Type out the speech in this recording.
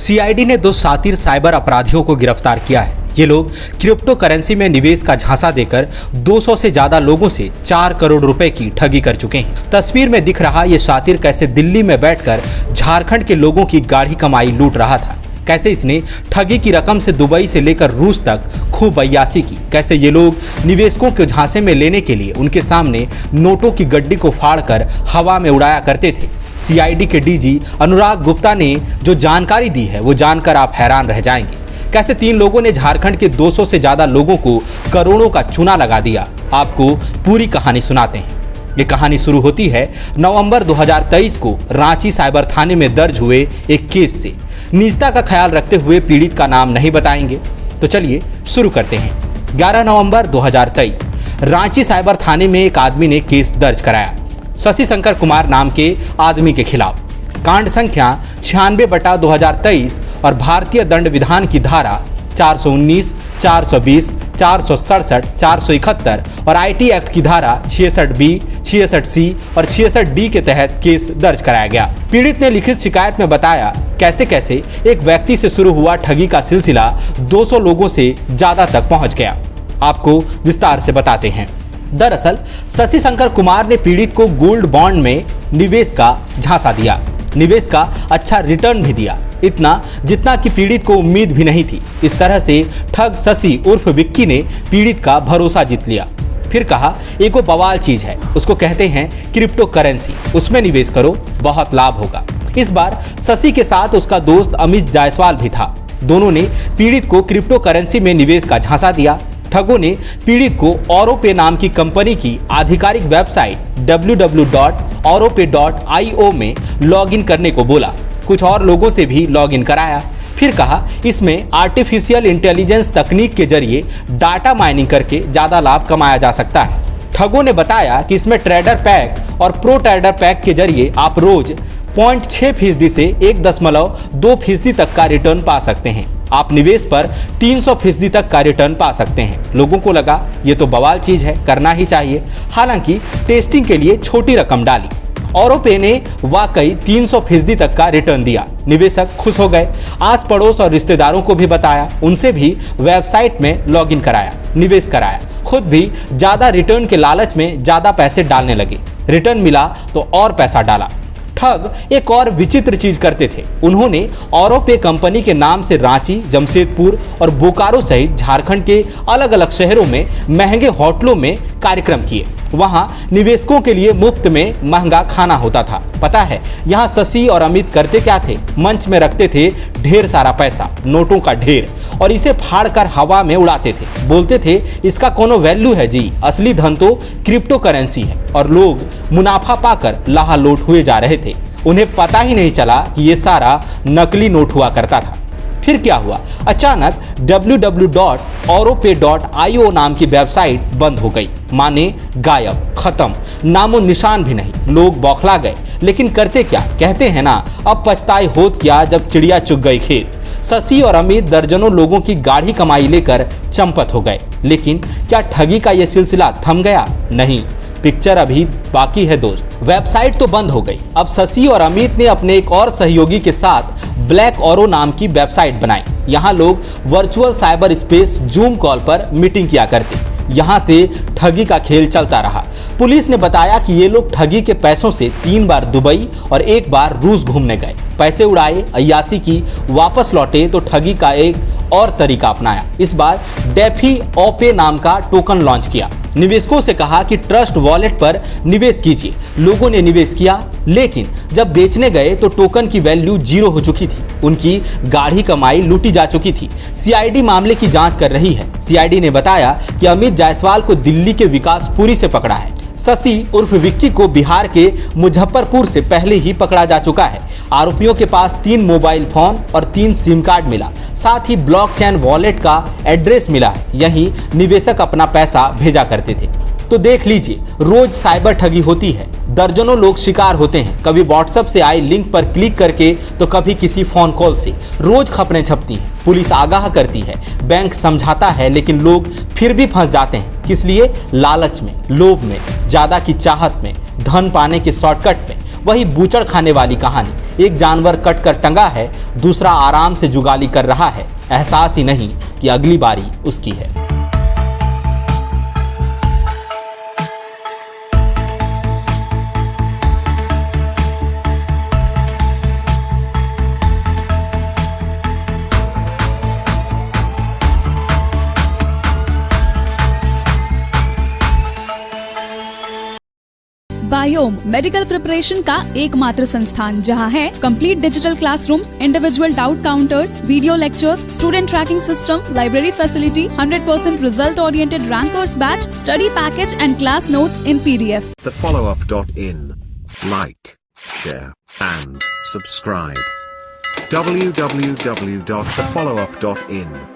CID ने 2 शातिर cyber अपराधियों को गिरफ्तार किया है। ये लोग क्रिप्टो करेंसी में निवेश का झांसा देकर 200 से ज्यादा लोगों से 4 करोड़ रुपए की ठगी कर चुके हैं। तस्वीर में दिख रहा ये शातिर कैसे दिल्ली में बैठकर झारखंड के लोगों की गाढ़ी कमाई लूट रहा था, कैसे इसने ठगी की रकम से दुबई से लेकर रूस तक खूब अय्यासी की, कैसे ये लोग निवेशकों के झांसे में लेने के लिए उनके सामने नोटों की गड्डी को फाड़कर हवा में उड़ाया करते थे। सीआईडी के डीजी अनुराग गुप्ता ने जो जानकारी दी है वो जानकर आप हैरान रह जाएंगे। कैसे 3 लोगों ने झारखंड के 200 से ज्यादा लोगों को करोड़ों का चूना लगा दिया। आपको पूरी कहानी सुनाते हैं। ये कहानी शुरू होती है नवंबर 2023 को रांची साइबर थाने में दर्ज हुए एक केस से। निजता का ख्याल रखते हुए पीड़ित का नाम नहीं बताएंगे। तो चलिए शुरू करते हैं। 11 नवंबर 2023 रांची साइबर थाने में एक आदमी ने केस दर्ज कराया शशि शंकर कुमार नाम के आदमी के खिलाफ। कांड संख्या 96/2023 और भारतीय दंड विधान की धारा 419, 420, 467, 471 और आईटी एक्ट की धारा 66B, 66C और 66D के तहत केस दर्ज कराया गया। पीड़ित ने लिखित शिकायत में बताया कैसे कैसे एक व्यक्ति से शुरू हुआ ठगी का सिलसिला 200 लोगों से ज्यादा तक पहुंच गया। आपको विस्तार से बताते हैं। दरअसल शशि शंकर कुमार ने पीड़ित को गोल्ड बॉन्ड में निवेश का झांसा दिया। निवेश का अच्छा रिटर्न भी दिया, इतना जितना कि पीड़ित को उम्मीद भी नहीं थी। इस तरह से ठग शशि उर्फ विक्की ने पीड़ित का भरोसा जीत लिया। फिर कहा एक वो बवाल चीज है, उसको कहते हैं क्रिप्टो करेंसी, उसमें निवेश करो, बहुत लाभ होगा। इस बार शशि के साथ उसका दोस्त अमित जायसवाल भी था। दोनों ने पीड़ित को क्रिप्टो करेंसी में निवेश का झांसा दिया। ठगों ने पीड़ित को ऑरोपे नाम की कंपनी की आधिकारिक वेबसाइट www.auropay.io में लॉगिन करने को बोला। कुछ और लोगों से भी लॉगिन कराया। फिर कहा इसमें आर्टिफिशियल इंटेलिजेंस तकनीक के जरिए डाटा माइनिंग करके ज़्यादा लाभ कमाया जा सकता है। ठगों ने बताया कि इसमें ट्रेडर पैक और प्रो ट्रेडर पैक के जरिए आप रोज 0.6% से 1.2% तक का रिटर्न पा सकते हैं। आप निवेश पर 300% तक का रिटर्न पा सकते हैं। लोगों को लगा ये तो बवाल चीज है, करना ही चाहिए। हालांकि टेस्टिंग के लिए छोटी रकम डाली। ऑरोपे ने वाकई 300% तक का रिटर्न दिया। निवेशक खुश हो गए। आस पड़ोस और रिश्तेदारों को भी बताया, उनसे भी वेबसाइट में लॉगिन कराया, निवेश कराया। खुद भी ज्यादा रिटर्न के लालच में ज्यादा पैसे डालने लगे। रिटर्न मिला तो और पैसा डाला। ठग एक और विचित्र चीज करते थे। उन्होंने ऑरोपे कंपनी के नाम से रांची, जमशेदपुर और बोकारो सहित झारखंड के अलग अलग शहरों में महंगे होटलों में कार्यक्रम किए। वहां निवेशकों के लिए मुफ्त में महंगा खाना होता था। पता है यहाँ शशि और अमित करते क्या थे? मंच में रखते थे ढेर सारा पैसा, नोटों का ढेर, और इसे फाड़कर हवा में उड़ाते थे। बोलते थे इसका कोनो वैल्यू है जी, असली धन तो क्रिप्टो करेंसी है। और लोग मुनाफा पाकर लाहालोट हुए जा रहे थे। उन्हें पता ही नहीं चला कि ये सारा नकली नोट हुआ करता था। फिर क्या हुआ? अचानक www.auropay.io नाम की वेबसाइट बंद हो गई। माने गायब, खत्म, नामो निशान भी नहीं। लोग बौखला गए। लेकिन करते क्या? कहते हैं ना, अब पछताए होत क्या जब चिड़िया चुग गई खेत। शशि और अमित दर्जनों लोगों की गाढ़ी कमाई लेकर चंपत हो गए। लेकिन क्या ठगी का यह सिलसिला थम गया? नहीं, पिक्चर अभी बाकी है दोस्त। वेबसाइट तो बंद हो गई। अब शशि और अमित ने अपने एक और सहयोगी के साथ ब्लैक ऑरो नाम की वेबसाइट बनाई। यहाँ लोग virtual cyber space zoom call पर मीटिंग किया करते। यहाँ से ठगी का खेल चलता रहा। पुलिस ने बताया कि ये लोग ठगी के पैसों से 3 बार दुबई और 1 बार रूस घूमने गए। पैसे उड़ाए, अय्यासी की, वापस लौटे तो ठगी का एक और तरीका अपनाया। इस बार डेफी ऑपे नाम का टोकन लॉन्च किया। निवेशकों से कहा कि ट्रस्ट वॉलेट पर निवेश कीजिए। लोगों ने निवेश किया, लेकिन जब बेचने गए तो टोकन की वैल्यू 0 हो चुकी थी। उनकी गाढ़ी कमाई लूटी जा चुकी थी। सीआईडी मामले की जांच कर रही है। सीआईडी ने बताया कि अमित जायसवाल को दिल्ली के विकासपुरी से पकड़ा है। शशि उर्फ विक्की को बिहार के मुजफ्फरपुर से पहले ही पकड़ा जा चुका है। आरोपियों के पास 3 मोबाइल फोन और 3 सिम कार्ड मिला। साथ ही ब्लॉकचेन वॉलेट का एड्रेस मिला है। यहीं निवेशक अपना पैसा भेजा करते थे। तो देख लीजिए, रोज साइबर ठगी होती है। दर्जनों लोग शिकार होते हैं, कभी व्हाट्सएप से आए लिंक पर क्लिक करके तो कभी किसी फोन कॉल से। रोज खबरें छपती हैं, पुलिस आगाह करती है, बैंक समझाता है, लेकिन लोग फिर भी फंस जाते हैं। किस लिए? लालच में, लोभ में, ज्यादा की चाहत में, धन पाने के शॉर्टकट में। वही बूचड़ खाने वाली कहानी। एक जानवर कट कर टंगा है, दूसरा आराम से जुगाली कर रहा है, एहसास ही नहीं कि अगली बारी उसकी है। बायोम मेडिकल प्रिपरेशन का एकमात्र संस्थान जहां है complete digital classrooms, individual doubt counters, video lectures, student tracking system, library facility, 100% result oriented rankers batch, study package and class notes in PDF. TheFollowUp.in. Like, share, and subscribe. www.thefollowup.in